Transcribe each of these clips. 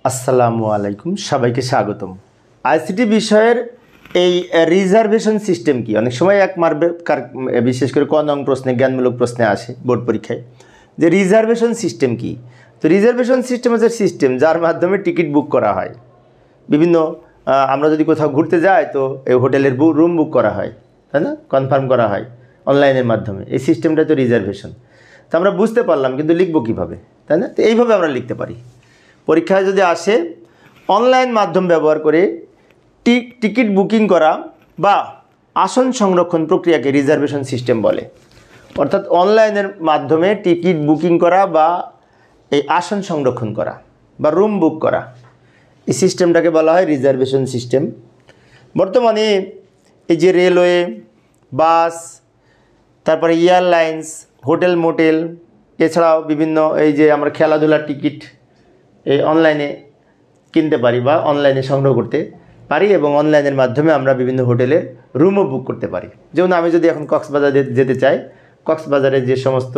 আসসালামু আলাইকুম, সবাইকে স্বাগতম। আইসিটি বিষয়ের এই রিজার্ভেশন সিস্টেম কি অনেক সময় এক মারবে, বিশেষ করে ক নং প্রশ্নে, জ্ঞানমূলক প্রশ্নে আসে বোর্ড পরীক্ষায়, যে রিজার্ভেশন সিস্টেম কি। তো রিজার্ভেশন সিস্টেম হচ্ছে সিস্টেম যার মাধ্যমে টিকিট বুক করা হয়। বিভিন্ন আমরা যদি কোথাও ঘুরতে যাই তো এই হোটেলের রুম বুক করা হয়, তাই না, কনফার্ম করা হয় অনলাইনের মাধ্যমে। এই সিস্টেমটা তো রিজার্ভেশন। তো আমরা বুঝতে পারলাম, কিন্তু লিখবো কীভাবে, তাই না? তো এইভাবে আমরা লিখতে পারি। পরীক্ষায় যদি আসে অনলাইন মাধ্যম ব্যবহার করে টিকিট বুকিং করা বা আসন সংরক্ষণ প্রক্রিয়াকে রিজার্ভেশন সিস্টেম বলে। অর্থাৎ অনলাইনের মাধ্যমে টিকিট বুকিং করা বা এই আসন সংরক্ষণ করা বা রুম বুক করা, এই সিস্টেমটাকে বলা হয় রিজার্ভেশন সিস্টেম। বর্তমানে এই যে রেলওয়ে, বাস, তারপরে এয়ারলাইন্স, হোটেল, মোটেল, এছাড়াও বিভিন্ন এই যে আমরা খেলাধুলার টিকিট এই অনলাইনে কিনতে পারি বা অনলাইনে সংগ্রহ করতে পারি, এবং অনলাইনের মাধ্যমে আমরা বিভিন্ন হোটেলের রুমও বুক করতে পারি। যেমন আমি যদি এখন কক্সবাজার যেতে চাই, কক্সবাজারে যে সমস্ত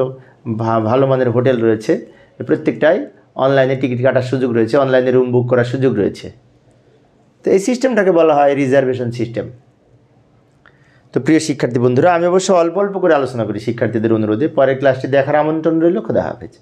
ভালো মানের হোটেল রয়েছে প্রত্যেকটাই অনলাইনে টিকিট কাটার সুযোগ রয়েছে, অনলাইনে রুম বুক করার সুযোগ রয়েছে। তো এই সিস্টেমটাকে বলা হয় রিজার্ভেশন সিস্টেম। তো প্রিয় শিক্ষার্থী বন্ধুরা, আমি অবশ্য অল্প অল্প করে আলোচনা করি শিক্ষার্থীদের অনুরোধে। পরের ক্লাসটি দেখার আমন্ত্রণ রইল। খোদা হাফেজ।